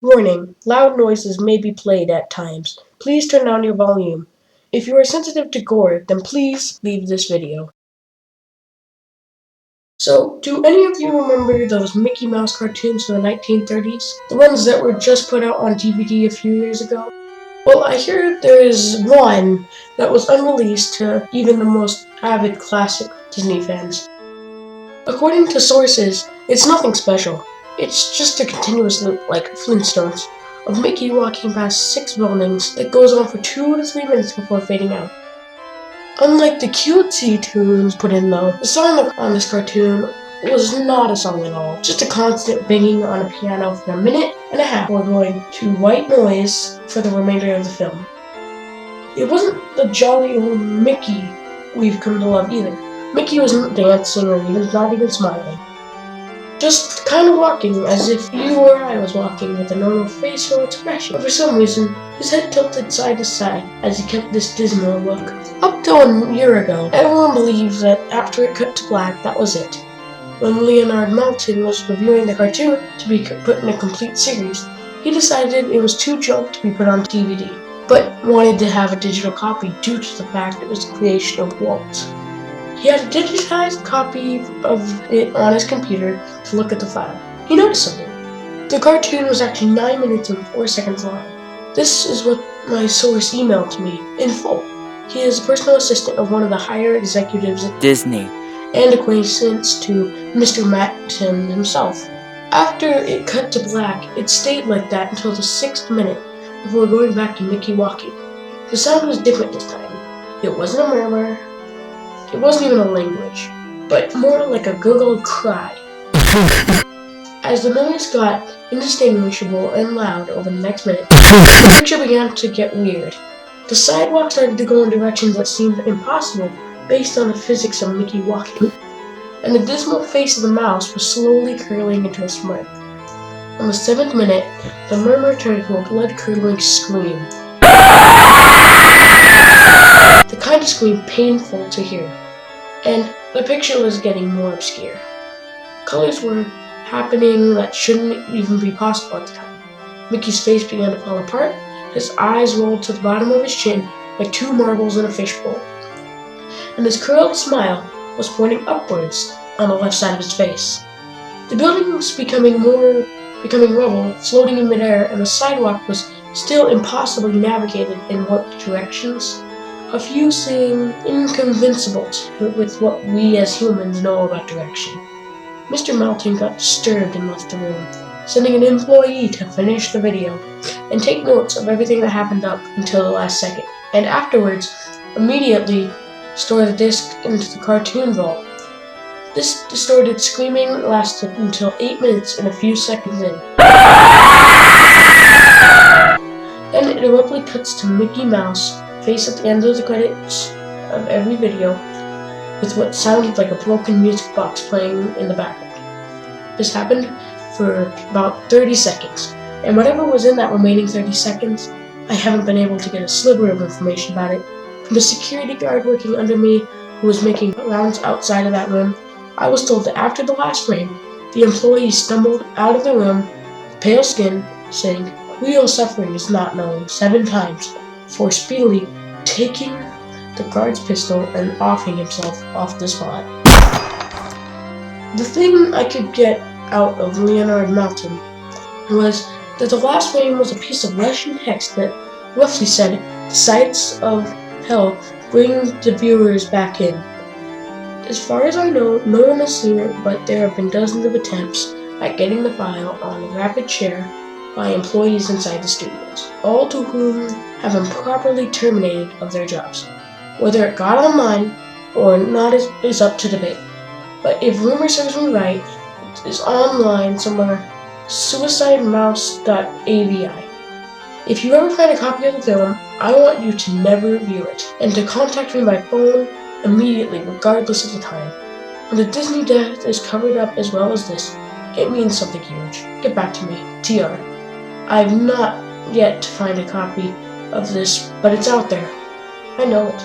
Warning: loud noises may be played at times. Please turn down your volume. If you are sensitive to gore, then please leave this video. So, do any of you remember those Mickey Mouse cartoons from the 1930s? The ones that were just put out on DVD a few years ago? Well, I hear there is one that was unreleased to even the most avid classic Disney fans. According to sources, it's nothing special. It's just a continuous loop, like Flintstones, of Mickey walking past 6 buildings that goes on for 2 to 3 minutes before fading out. Unlike the cutesy tunes put in though, the song on this cartoon was not a song at all, just a constant banging on a piano for 1.5 minutes before going to white noise for the remainder of the film. It wasn't the jolly old Mickey we've come to love either. Mickey wasn't dancing or not even smiling. Just kind of walking as if you or I was walking with a normal facial expression. But for some reason, his head tilted side to side as he kept this dismal look. Up till a year ago, everyone believed that after it cut to black, that was it. When Leonard Maltin was reviewing the cartoon to be put in a complete series, he decided it was too junk to be put on DVD, but wanted to have a digital copy due to the fact it was the creation of Walt. He had a digitized copy of it on his computer to look at the file. He noticed something. The cartoon was actually 9 minutes and 4 seconds long. This is what my source emailed to me, in full. He is a personal assistant of one of the higher executives at Disney and acquaintance to Mr. Matton himself. After it cut to black, it stayed like that until the 6th minute before going back to Mickey walking. The sound was different this time. It wasn't a murmur. It wasn't even a language, but more like a gurgled cry. As the noise got indistinguishable and loud over the next minute, the picture began to get weird. The sidewalk started to go in directions that seemed impossible based on the physics of Mickey walking, and the dismal face of the mouse was slowly curling into a smirk. On the 7th minute, the murmur turned into a blood-curdling scream. The kind of scream painful to hear, and the picture was getting more obscure. Colors were happening that shouldn't even be possible at the time. Mickey's face began to fall apart, his eyes rolled to the bottom of his chin like 2 marbles in a fishbowl, and his curled smile was pointing upwards on the left side of his face. The building was becoming rubble, floating in midair, and the sidewalk was still impossibly navigated in what directions. A few seem inconvincible with what we as humans know about direction. Mr. Melton got disturbed and left the room, sending an employee to finish the video and take notes of everything that happened up until the last second, and afterwards immediately store the disc into the cartoon vault. This distorted screaming lasted until 8 minutes and a few seconds in. Then it abruptly cuts to Mickey Mouse, face at the end of the credits of every video, with what sounded like a broken music box playing in the background. This happened for about 30 seconds, and whatever was in that remaining 30 seconds, I haven't been able to get a sliver of information about it. From the security guard working under me, who was making rounds outside of that room, I was told that after the last frame, the employee stumbled out of the room with pale skin, saying, "Real suffering is not known," 7 times, before speedily taking the guard's pistol and offing himself off the spot. The thing I could get out of Leonard Maltin was that the last frame was a piece of Russian text that roughly said, "The sights of hell bring the viewers back in." As far as I know, no one has seen it, but there have been dozens of attempts at getting the file on a rapid share by employees inside the studios, all to whom have been properly terminated of their jobs. Whether it got online or not is up to debate, but if rumor serves me right, it is online somewhere, Mouse.avi. If you ever find a copy of the film, I want you to never view it, and to contact me by phone immediately, regardless of the time. When the Disney death is covered up as well as this, it means something huge. Get back to me, TR. I've not yet to find a copy of this, but it's out there. I know it.